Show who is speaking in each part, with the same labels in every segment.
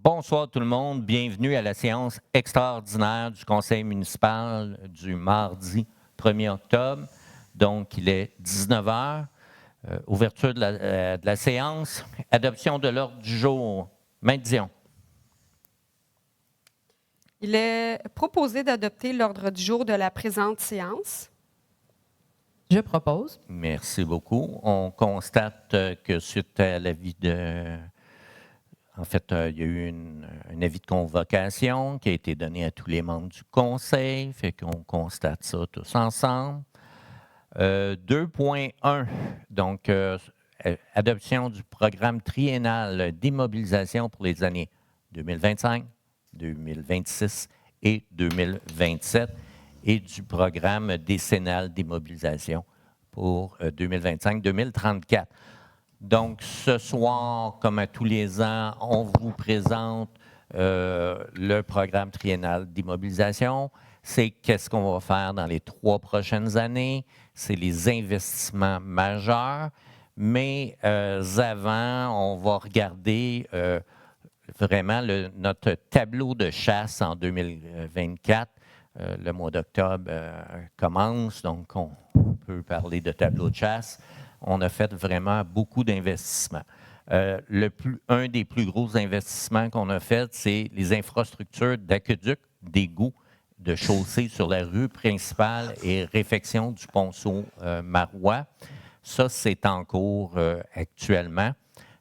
Speaker 1: Bonsoir tout le monde, bienvenue à la séance extraordinaire du conseil municipal du mardi 1er octobre. Donc, il est 19 heures. Ouverture de la séance, adoption de l'ordre du jour. Maître Dion.
Speaker 2: Il est proposé d'adopter l'ordre du jour de la présente séance.
Speaker 3: Je propose.
Speaker 1: Merci beaucoup. On constate que suite à l'avis de... En fait, il y a eu un avis de convocation qui a été donné à tous les membres du conseil, fait qu'on constate ça tous ensemble. 2.1, donc adoption du programme triennal d'immobilisation pour les années 2025, 2026 et 2027 et du programme décennal d'immobilisation pour 2025-2034. Donc, ce soir, comme à tous les ans, on vous présente le programme triennal d'immobilisation. C'est qu'est-ce qu'on va faire dans les 3 prochaines années. C'est les investissements majeurs. Mais avant, on va regarder vraiment notre tableau de chasse en 2024. Le mois d'octobre commence, donc on peut parler de tableau de chasse. On a fait vraiment beaucoup d'investissements. Un des plus gros investissements qu'on a fait, c'est les infrastructures d'aqueduc, d'égouts, de chaussées sur la rue principale et réfection du ponceau Marois. Ça, c'est en cours actuellement.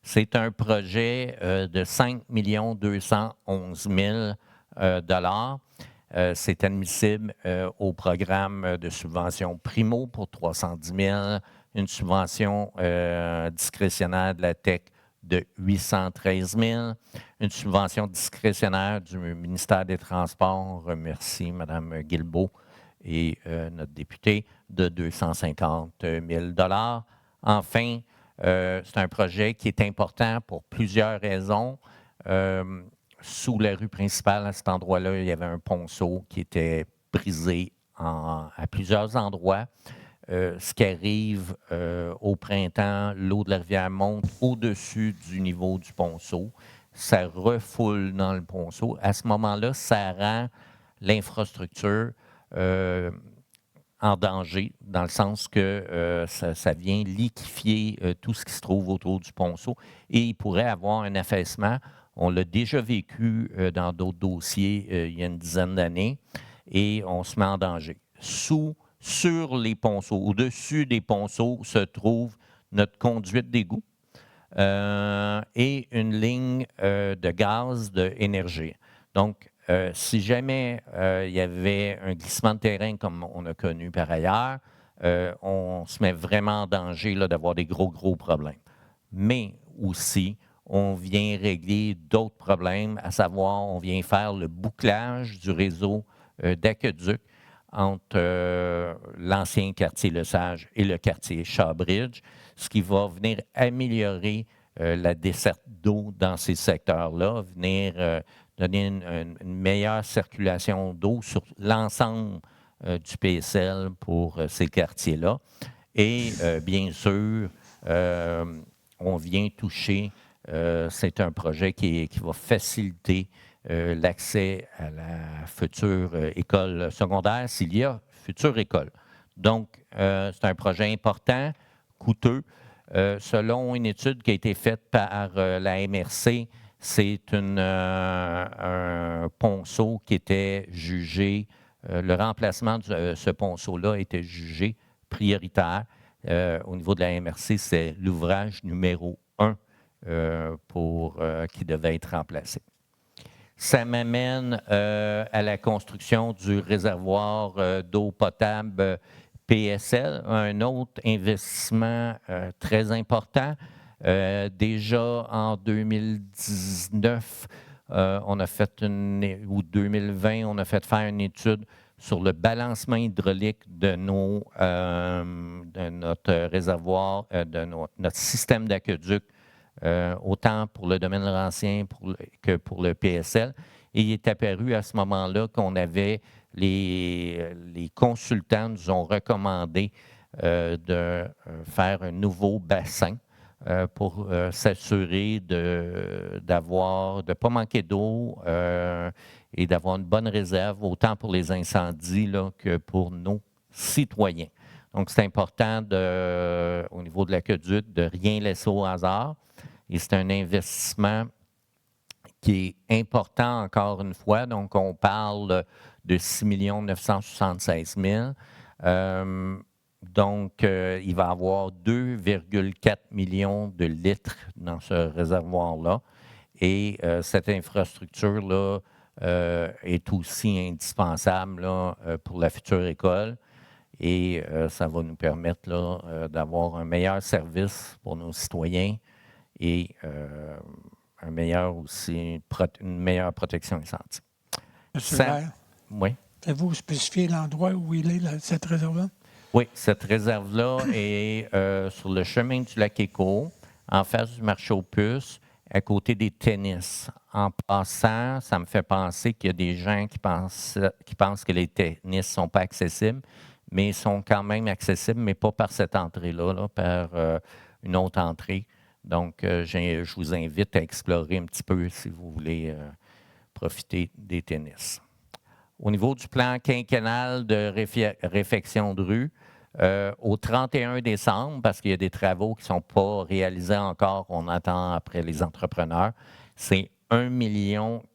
Speaker 1: C'est un projet de 5 211 000 $. C'est admissible au programme de subvention Primo pour 310 000 $, une subvention discrétionnaire de la TEC de 813 000 $, une subvention discrétionnaire du ministère des Transports, remercie Mme Guilbeault et notre député, de 250 000 $. Enfin, c'est un projet qui est important pour plusieurs raisons. Sous la rue principale, à cet endroit-là, il y avait un ponceau qui était brisé à plusieurs endroits. Ce qui arrive au printemps, l'eau de la rivière monte au-dessus du niveau du ponceau. Ça refoule dans le ponceau. À ce moment-là, ça rend l'infrastructure en danger, dans le sens que ça vient liquéfier tout ce qui se trouve autour du ponceau et il pourrait avoir un affaissement. On l'a déjà vécu dans d'autres dossiers il y a une dizaine d'années et on se met en danger. Sur les ponceaux, au-dessus des ponceaux, se trouve notre conduite d'égout et une ligne de gaz d'énergie. Donc, si jamais il y avait un glissement de terrain comme on a connu par ailleurs, on se met vraiment en danger là, d'avoir des gros problèmes. Mais aussi, on vient régler d'autres problèmes, à savoir, on vient faire le bouclage du réseau d'aqueduc entre l'ancien quartier Lesage et le quartier Shawbridge, ce qui va venir améliorer la desserte d'eau dans ces secteurs-là, venir donner une meilleure circulation d'eau sur l'ensemble du PSL pour ces quartiers-là. Et bien sûr, on vient toucher, c'est un projet qui va faciliter l'accès à la future école secondaire s'il y a future école. Donc, c'est un projet important, coûteux. Selon une étude qui a été faite par la MRC, c'est un ponceau qui était jugé, le remplacement de ce ponceau-là était jugé prioritaire. Au niveau de la MRC, c'est l'ouvrage numéro 1 qui devait être remplacé. Ça m'amène à la construction du réservoir d'eau potable PSL, un autre investissement très important. Déjà en 2019, on a fait ou 2020, on a fait faire une étude sur le balancement hydraulique de notre réservoir, de notre système d'aqueduc, autant pour le domaine laurentien que pour le PSL. Et il est apparu à ce moment-là qu'on avait les consultants nous ont recommandé de faire un nouveau bassin pour s'assurer de ne pas manquer d'eau et d'avoir une bonne réserve, autant pour les incendies là, que pour nos citoyens. Donc, c'est important au niveau de l'aqueduc de rien laisser au hasard. Et c'est un investissement qui est important encore une fois. Donc, on parle de 6 976 000. Donc, il va y avoir 2,4 millions de litres dans ce réservoir-là. Et cette infrastructure-là est aussi indispensable là, pour la future école. Et ça va nous permettre là, d'avoir un meilleur service pour nos citoyens et un meilleur aussi, une meilleure protection incendie.
Speaker 4: Monsieur Vert,
Speaker 1: oui.
Speaker 4: avez-vous spécifié l'endroit où il est, cette réserve-là?
Speaker 1: Oui, cette réserve-là est sur le chemin du lac Éco, en face du marché aux puces, à côté des tennis. En passant, ça me fait penser qu'il y a des gens qui pensent que les tennis ne sont pas accessibles, mais ils sont quand même accessibles, mais pas par cette entrée-là, là, par une autre entrée. Donc, je vous invite à explorer un petit peu si vous voulez profiter des tennis. Au niveau du plan quinquennal de réfection de rue, au 31 décembre, parce qu'il y a des travaux qui ne sont pas réalisés encore, on attend après les entrepreneurs, c'est 1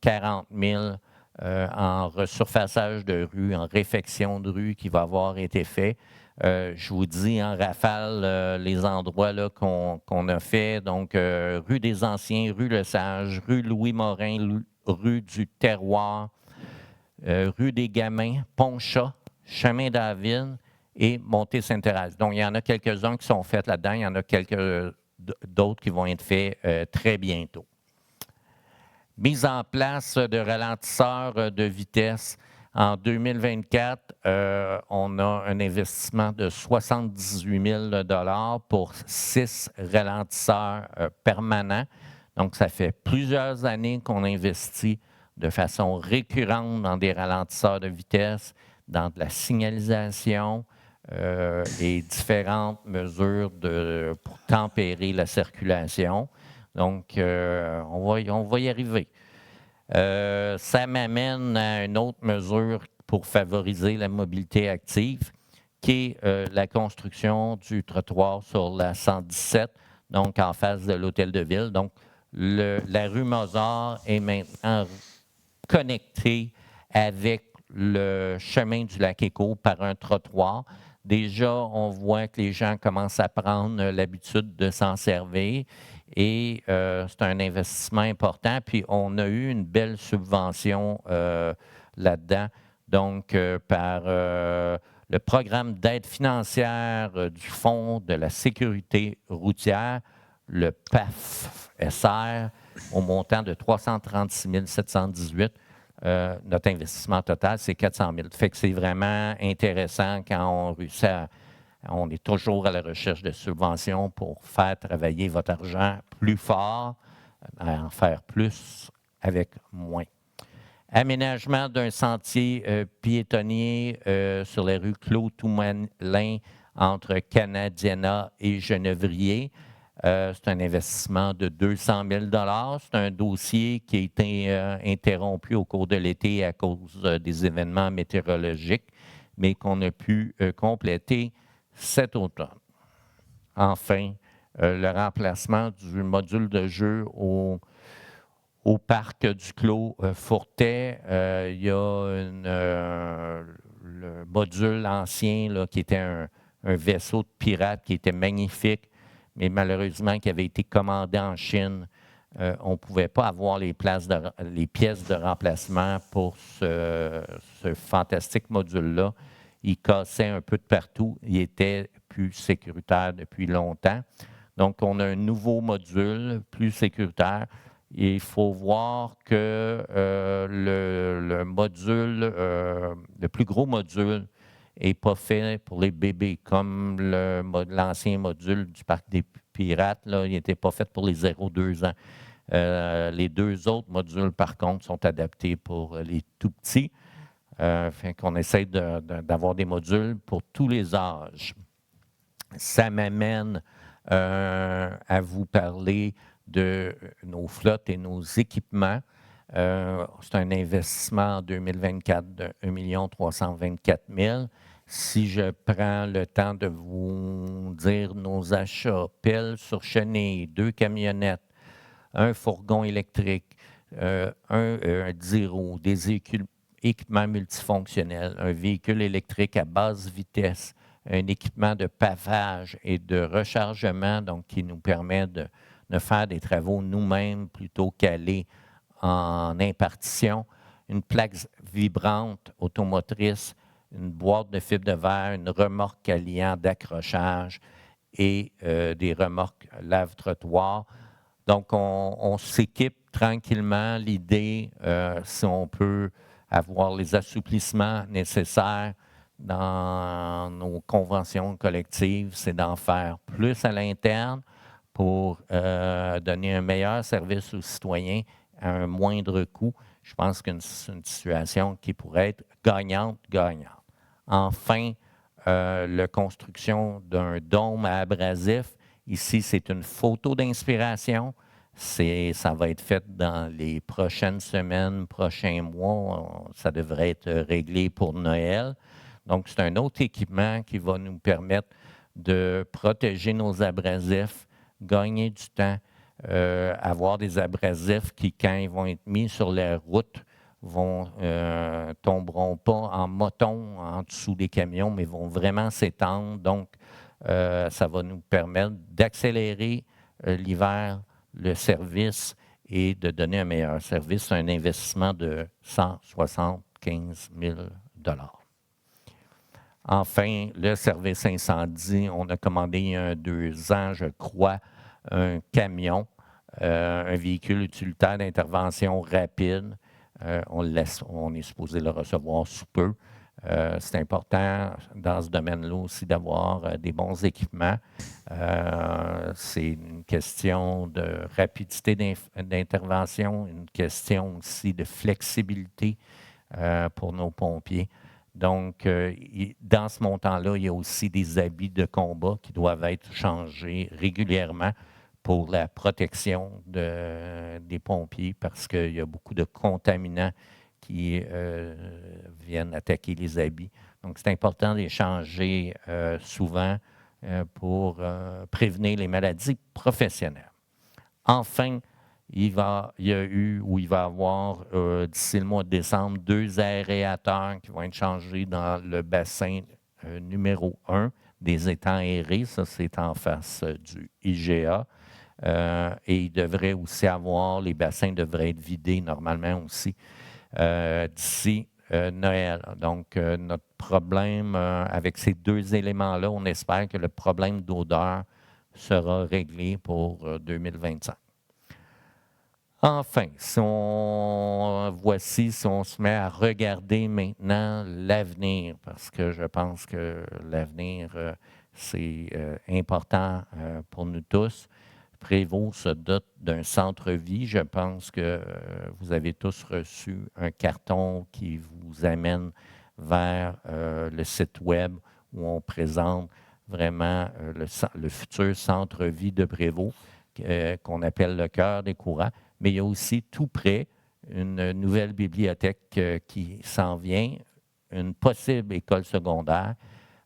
Speaker 1: 040 000 en resurfaçage de rue, en réfection de rue qui va avoir été fait. Je vous dis en rafale les endroits là, qu'on a fait. Donc, rue des Anciens, rue Le Sage, rue Louis-Morin, rue du Terroir, rue des Gamins, Pont-Chat, Chemin David et Montée-Sainte-Thérèse. Donc, il y en a quelques-uns qui sont faits là-dedans. Il y en a quelques d'autres qui vont être faits très bientôt. Mise en place de ralentisseurs de vitesse. En 2024, on a un investissement de 78 000 pour 6 ralentisseurs permanents. Donc, ça fait plusieurs années qu'on investit de façon récurrente dans des ralentisseurs de vitesse, dans de la signalisation et différentes mesures pour tempérer la circulation. Donc, on va y arriver. Ça m'amène à une autre mesure pour favoriser la mobilité active, qui est la construction du trottoir sur la 117, donc en face de l'Hôtel de Ville. Donc, la rue Mozart est maintenant connectée avec le chemin du lac Éco par un trottoir. Déjà, on voit que les gens commencent à prendre l'habitude de s'en servir et c'est un investissement important. Puis, on a eu une belle subvention là-dedans, donc par le programme d'aide financière du Fonds de la sécurité routière, le PAF-SR, au montant de 336 718. Notre investissement total, c'est 400 000. Fait que c'est vraiment intéressant quand on réussit on est toujours à la recherche de subventions pour faire travailler votre argent plus fort, à en faire plus avec moins. Aménagement d'un sentier piétonnier sur la rue Claude-Toumelin entre Canadiana et Genevrier. C'est un investissement de 200 000 $. C'est un dossier qui a été interrompu au cours de l'été à cause des événements météorologiques, mais qu'on a pu compléter cet automne. Enfin, le remplacement du module de jeu au parc du Clos Fourtet. Il y a le module ancien là, qui était un vaisseau de pirate qui était magnifique, mais malheureusement qui avait été commandé en Chine. On ne pouvait pas avoir les pièces de remplacement pour ce fantastique module-là. Il cassait un peu de partout. Il était plus sécuritaire depuis longtemps. Donc, on a un nouveau module plus sécuritaire. Et il faut voir que le module, le plus gros module, n'est pas fait pour les bébés, comme l'ancien module du Parc des Pirates, là, il n'était pas fait pour les 0-2 ans. Les deux autres modules, par contre, sont adaptés pour les tout petits. Fait qu'on essaie d'avoir des modules pour tous les âges. Ça m'amène à vous parler de nos flottes et nos équipements. C'est un investissement en 2024 de 1 324 000. Si je prends le temps de vous dire nos achats, pelle sur chenille, 2 camionnettes, un fourgon électrique, un 10 roues, des équipements multifonctionnels, un véhicule électrique à basse vitesse, un équipement de pavage et de rechargement, donc qui nous permet de faire des travaux nous-mêmes plutôt qu'aller en impartition, une plaque vibrante automotrice, une boîte de fibre de verre, une remorque à liant d'accrochage et des remorques lave-trottoir. Donc, on s'équipe tranquillement. L'idée, si on peut avoir les assouplissements nécessaires dans nos conventions collectives, c'est d'en faire plus à l'interne pour donner un meilleur service aux citoyens à un moindre coût. Je pense que c'est une situation qui pourrait être gagnante-gagnante. Enfin, la construction d'un dôme à abrasif. Ici, c'est une photo d'inspiration. Ça va être fait dans les prochaines semaines, prochains mois. Ça devrait être réglé pour Noël. Donc, c'est un autre équipement qui va nous permettre de protéger nos abrasifs, gagner du temps, avoir des abrasifs qui, quand ils vont être mis sur la route, tomberont pas en moton en dessous des camions, mais vont vraiment s'étendre. Donc, ça va nous permettre d'accélérer l'hiver, le service et de donner un meilleur service. C'est un investissement de 175 000 $. Enfin, le service incendie, on a commandé il y a 2 ans, je crois, un camion, un véhicule utilitaire d'intervention rapide. On est supposé le recevoir sous peu. C'est important dans ce domaine-là aussi d'avoir des bons équipements. C'est une question de rapidité d'intervention, une question aussi de flexibilité pour nos pompiers. Donc, dans ce montant-là, il y a aussi des habits de combat qui doivent être changés régulièrement pour la protection des pompiers parce qu'il y a beaucoup de contaminants qui viennent attaquer les habits. Donc, c'est important de les changer souvent pour prévenir les maladies professionnelles. Enfin, il va y avoir, d'ici le mois de décembre, 2 aérateurs qui vont être changés dans le bassin numéro 1 des étangs aérés. Ça, c'est en face du IGA. Et il devrait aussi les bassins devraient être vidés normalement aussi d'ici Noël. Donc, notre problème avec ces 2 éléments-là, on espère que le problème d'odeur sera réglé pour 2025. Enfin, si on se met à regarder maintenant l'avenir, parce que je pense que l'avenir, c'est important pour nous tous. Prévost se dote d'un centre-vie. Je pense que vous avez tous reçu un carton qui vous amène vers le site web où on présente vraiment le futur centre-vie de Prévost, qu'on appelle le cœur des courants. Mais il y a aussi tout près une nouvelle bibliothèque qui s'en vient, une possible école secondaire,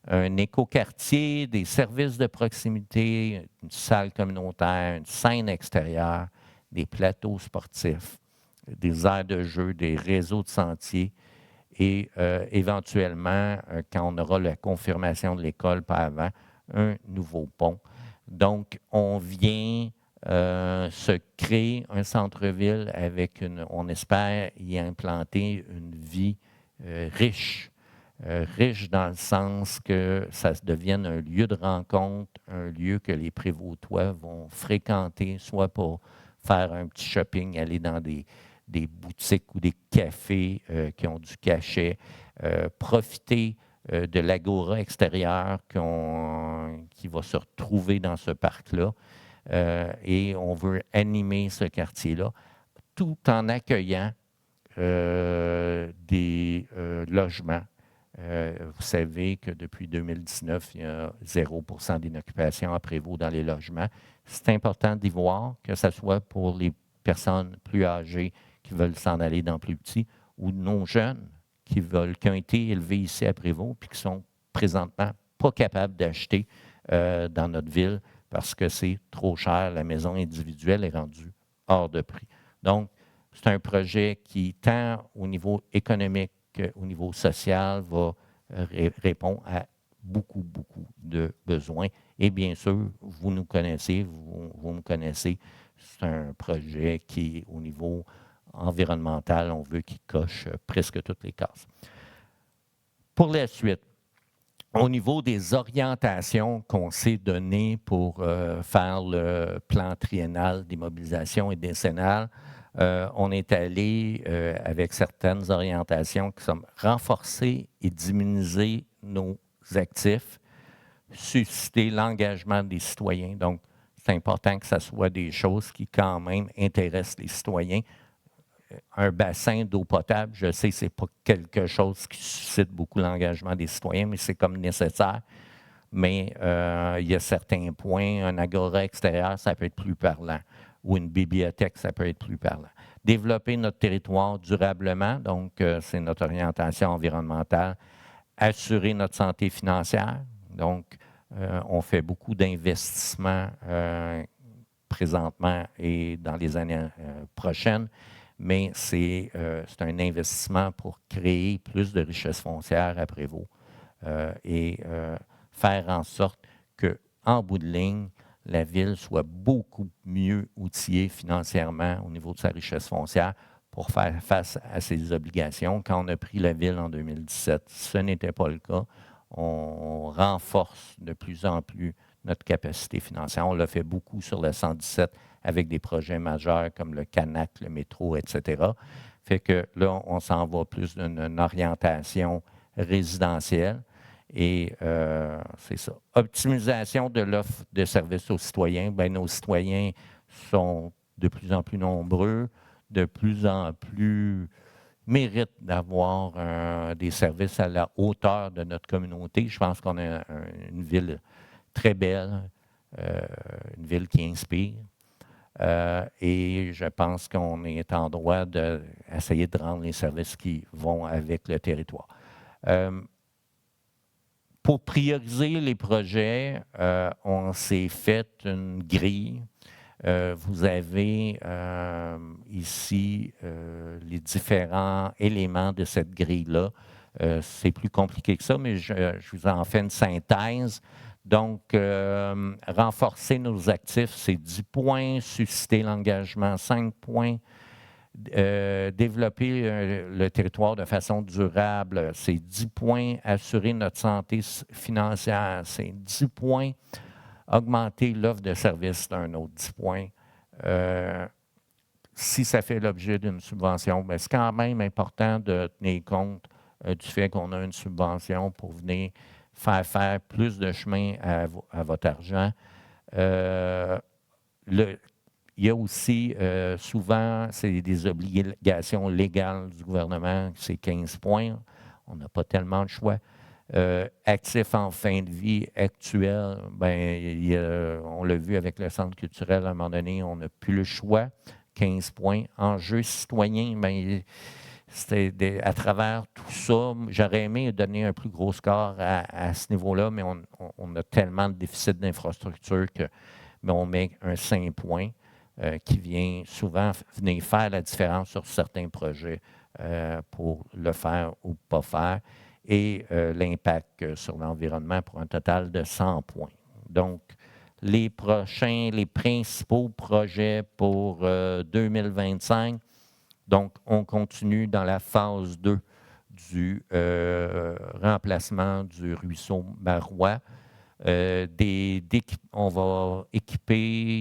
Speaker 1: un écoquartier, des services de proximité, une salle communautaire, une scène extérieure, des plateaux sportifs, des aires de jeu, des réseaux de sentiers et éventuellement, quand on aura la confirmation de l'école par avant, un nouveau pont. Donc, on vient se créer un centre-ville avec on espère y implanter une vie riche. Riche dans le sens que ça devienne un lieu de rencontre, un lieu que les Prévostois vont fréquenter, soit pour faire un petit shopping, aller dans des boutiques ou des cafés qui ont du cachet, profiter de l'agora extérieure qui va se retrouver dans ce parc-là. Et on veut animer ce quartier-là tout en accueillant des logements Vous savez que depuis 2019, il y a 0 d'inoccupation à Prévost dans les logements. C'est important d'y voir, que ce soit pour les personnes plus âgées qui veulent s'en aller dans plus petit ou nos jeunes qui ont été élevés ici à Prévost puis qui sont présentement pas capables d'acheter dans notre ville parce que c'est trop cher. La maison individuelle est rendue hors de prix. Donc, c'est un projet qui, tant au niveau économique qu'au niveau social, va répondre à beaucoup, beaucoup de besoins. Et bien sûr, vous nous connaissez, vous me connaissez, c'est un projet qui, au niveau environnemental, on veut qu'il coche presque toutes les cases. Pour la suite, au niveau des orientations qu'on s'est données pour faire le plan triennal d'immobilisation et décennal, on est allé avec certaines orientations qui sont renforcer et diminuer nos actifs, susciter l'engagement des citoyens. Donc, c'est important que ce soit des choses qui, quand même, intéressent les citoyens. Un bassin d'eau potable, je sais que ce n'est pas quelque chose qui suscite beaucoup l'engagement des citoyens, mais c'est comme nécessaire. Mais il y a certains points, un agora extérieur, ça peut être plus parlant, ou une bibliothèque, ça peut être plus parlant. Développer notre territoire durablement, donc c'est notre orientation environnementale. Assurer notre santé financière, donc on fait beaucoup d'investissements présentement et dans les années prochaines, mais c'est un investissement pour créer plus de richesses foncières à Prévost et faire en sorte qu'en bout de ligne, la ville soit beaucoup mieux outillée financièrement au niveau de sa richesse foncière pour faire face à ses obligations. Quand on a pris la ville en 2017, ce n'était pas le cas. On renforce de plus en plus notre capacité financière. On l'a fait beaucoup sur le 117 avec des projets majeurs comme le Canac, le métro, etc. Fait que là, on s'en va plus d'une orientation résidentielle. Et c'est ça. Optimisation de l'offre de services aux citoyens. Bien, nos citoyens sont de plus en plus nombreux, de plus en plus méritent d'avoir des services à la hauteur de notre communauté. Je pense qu'on a une ville très belle, une ville qui inspire. Et je pense qu'on est en droit d'essayer de rendre les services qui vont avec le territoire. Pour prioriser les projets, on s'est fait une grille. Vous avez ici les différents éléments de cette grille-là. C'est plus compliqué que ça, mais je vous en fais une synthèse. Donc, renforcer nos actifs, c'est 10 points. Susciter l'engagement, 5 points. Développer le territoire de façon durable, c'est 10 points. Assurer notre santé financière, c'est 10 points. Augmenter l'offre de services, c'est un autre 10 points. Si ça fait l'objet d'une subvention, bien, c'est quand même important de tenir compte du fait qu'on a une subvention pour venir faire plus de chemin à votre argent. Il y a aussi, souvent, c'est des obligations légales du gouvernement, c'est 15 points. On n'a pas tellement de choix. Actifs en fin de vie actuel, ben, on l'a vu avec le centre culturel, à un moment donné, on n'a plus le choix. 15 points. Enjeux citoyens, ben, c'était à travers tout ça, j'aurais aimé donner un plus gros score à ce niveau-là, mais on a tellement de déficit d'infrastructure que on met un 5 points. Qui vient souvent venir faire la différence sur certains projets pour le faire ou pas faire, et l'impact sur l'environnement pour un total de 100 points. Donc, les principaux projets pour 2025, donc on continue dans la phase 2 du remplacement du ruisseau Marois. On va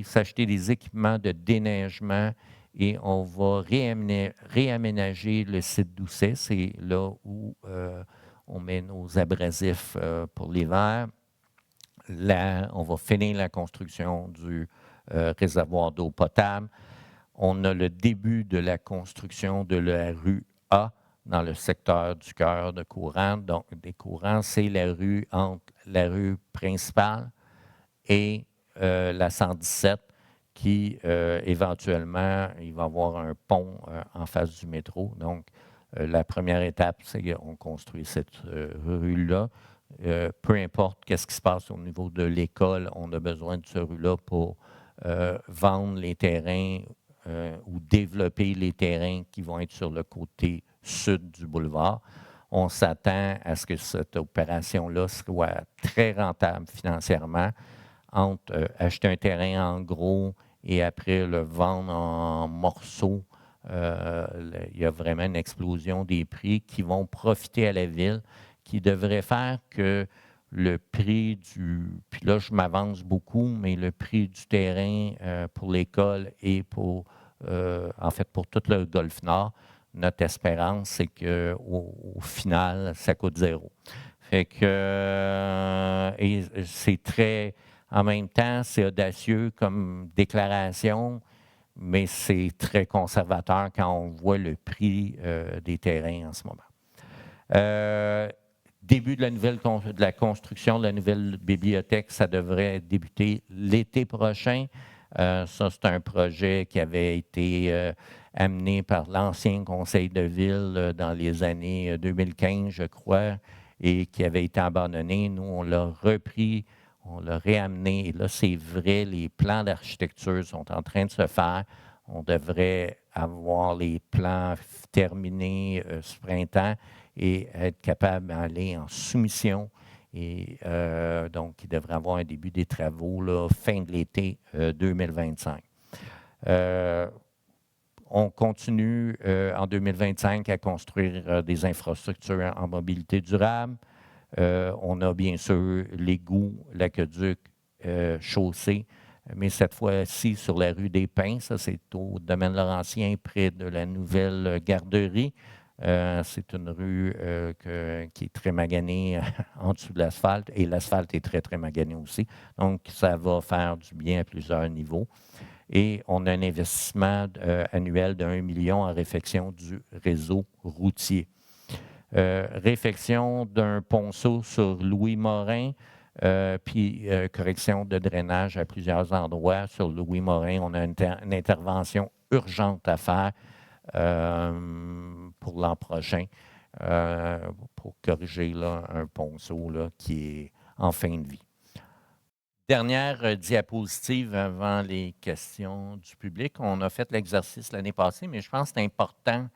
Speaker 1: s'acheter des équipements de déneigement et on va réaménager le site Doucet. C'est là où on met nos abrasifs pour l'hiver. Là, on va finir la construction du réservoir d'eau potable. On a le début de la construction de la rue A dans le secteur du cœur de courant. Donc, des courants, c'est la rue entre la rue principale et la 117 qui, éventuellement, il va y avoir un pont en face du métro. Donc, la première étape, c'est qu'on construit cette rue-là. Peu importe qu'est-ce qui se passe au niveau de l'école, on a besoin de cette rue-là pour vendre les terrains ou développer les terrains qui vont être sur le côté sud du boulevard. On s'attend à ce que cette opération-là soit très rentable financièrement entre acheter un terrain en gros et après le vendre en morceaux. Il y a vraiment une explosion des prix qui vont profiter à la ville, qui devrait faire que le prix puis là je m'avance beaucoup, mais le prix du terrain pour l'école et en fait pour tout le Golfe Nord, notre espérance, c'est qu'au final, ça coûte zéro. Fait que, et c'est très, en même temps, c'est audacieux comme déclaration, mais c'est très conservateur quand on voit le prix des terrains en ce moment. Début de la construction de la nouvelle bibliothèque, ça devrait débuter l'été prochain. Ça, c'est un projet qui avait été amené par l'ancien conseil de ville dans les années 2015, je crois, et qui avait été abandonné. Nous, on l'a repris, on l'a réamené. Et là, c'est vrai, les plans d'architecture sont en train de se faire. On devrait avoir les plans terminés ce printemps et être capable d'aller en soumission. Et donc, il devrait avoir un début des travaux là, fin de l'été 2025. On continue en 2025 à construire des infrastructures en mobilité durable. On a bien sûr l'égout, l'aqueduc, chaussée, mais cette fois-ci sur la rue des Pins. Ça, c'est au domaine Laurentien, près de la nouvelle garderie. C'est une rue qui est très maganée en dessous de l'asphalte et l'asphalte est très, très magané aussi. Donc, ça va faire du bien à plusieurs niveaux. Et on a un investissement annuel de 1 million en réfection du réseau routier. Réfection d'un ponceau sur Louis Morin, puis correction de drainage à plusieurs endroits. Sur Louis Morin, on a une intervention urgente à faire pour l'an prochain pour corriger là, un ponceau là, qui est en fin de vie. Dernière diapositive avant les questions du public. On a fait l'exercice l'année passée, mais je pense que c'est important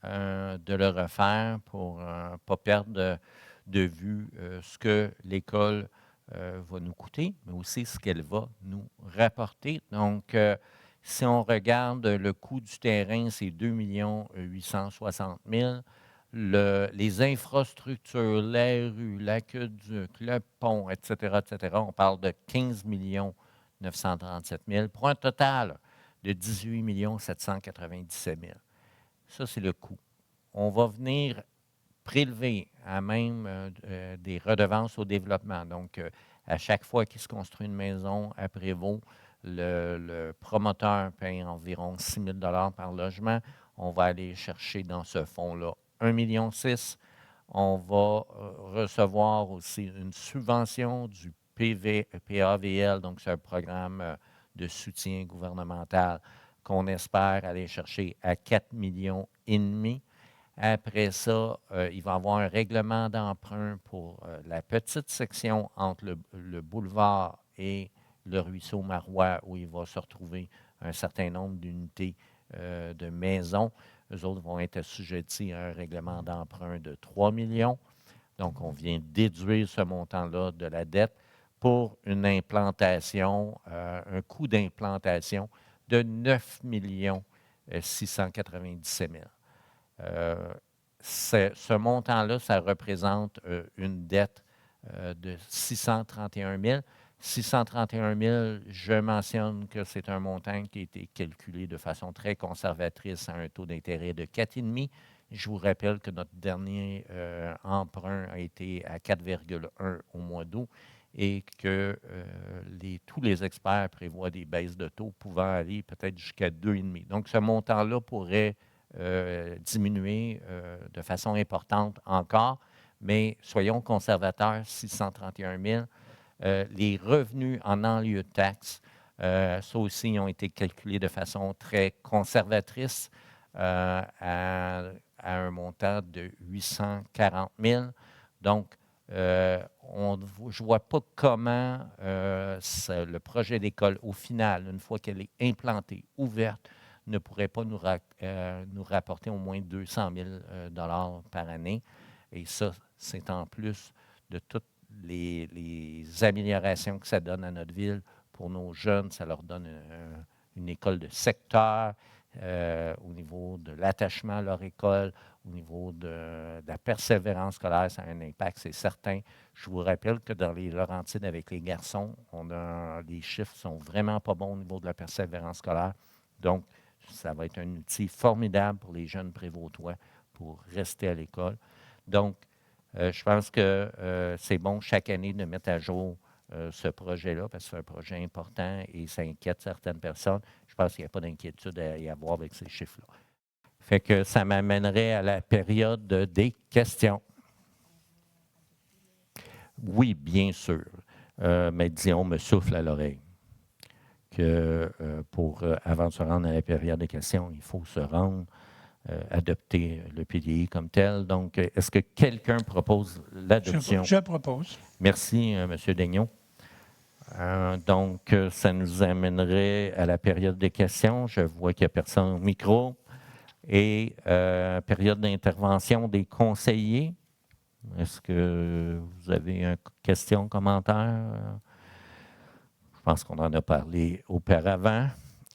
Speaker 1: de le refaire pour ne pas perdre de vue ce que l'école va nous coûter, mais aussi ce qu'elle va nous rapporter. Donc, si on regarde le coût du terrain, c'est 2 860 000. Les infrastructures, la rue, l'aqueduc, le pont, etc., on parle de 15 937 000 pour un total de 18 797 000. Ça, c'est le coût. On va venir prélever à même des redevances au développement. Donc, à chaque fois qu'il se construit une maison à Prévost, le promoteur paye environ 6 000 $ par logement. On va aller chercher dans ce fonds-là 1,6 million. On va recevoir aussi une subvention du PAVL, donc c'est un programme de soutien gouvernemental qu'on espère aller chercher à 4,5 millions. Après ça, il va y avoir un règlement d'emprunt pour la petite section entre le boulevard et le ruisseau Marois, où il va se retrouver un certain nombre d'unités de maisons. Eux autres vont être assujettis à un règlement d'emprunt de 3 millions. Donc, on vient déduire ce montant-là de la dette pour une implantation, un coût d'implantation de 9 697 000. Ce montant-là, ça représente une dette de 631 000. 631 000, je mentionne que c'est un montant qui a été calculé de façon très conservatrice à un taux d'intérêt de 4,5. Je vous rappelle que notre dernier emprunt a été à 4,1 au mois d'août et que tous les experts prévoient des baisses de taux pouvant aller peut-être jusqu'à 2,5. Donc, ce montant-là pourrait diminuer de façon importante encore, mais soyons conservateurs, 631 000. Les revenus en enlieu de taxes, ça aussi, ont été calculés de façon très conservatrice à un montant de 840 000. Donc, je ne vois pas comment le projet d'école, au final, une fois qu'elle est implantée, ouverte, ne pourrait pas nous rapporter au moins 200 000 par année. Et ça, c'est en plus de toutes les améliorations que ça donne à notre ville. Pour nos jeunes, ça leur donne une école de secteur, au niveau de l'attachement à leur école, au niveau de la persévérance scolaire, ça a un impact, c'est certain. Je vous rappelle que dans les Laurentides, avec les garçons, les chiffres sont vraiment pas bons au niveau de la persévérance scolaire. Donc, ça va être un outil formidable pour les jeunes prévôtois pour rester à l'école. Donc, je pense que c'est bon chaque année de mettre à jour ce projet-là, parce que c'est un projet important et ça inquiète certaines personnes. Je pense qu'il n'y a pas d'inquiétude à y avoir avec ces chiffres-là. Fait que ça m'amènerait à la période des questions. Oui, bien sûr. Mais Dion me souffle à l'oreille que avant de se rendre à la période des questions, il faut se rendre, adopter le PDI comme tel. Donc, est-ce que quelqu'un propose l'adoption?
Speaker 4: Je propose.
Speaker 1: Merci, M. Daigneault. Donc, ça nous amènerait à la période des questions. Je vois qu'il n'y a personne au micro. Et période d'intervention des conseillers. Est-ce que vous avez une question, commentaire? Je pense qu'on en a parlé auparavant.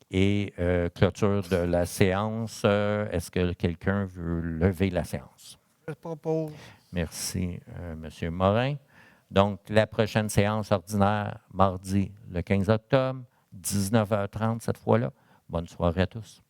Speaker 1: Et clôture de la séance. Est-ce que quelqu'un veut lever la séance?
Speaker 5: Je propose.
Speaker 1: Merci, M. Morin. Donc, la prochaine séance ordinaire, mardi le 15 octobre, 19h30 cette fois-là. Bonne soirée à tous.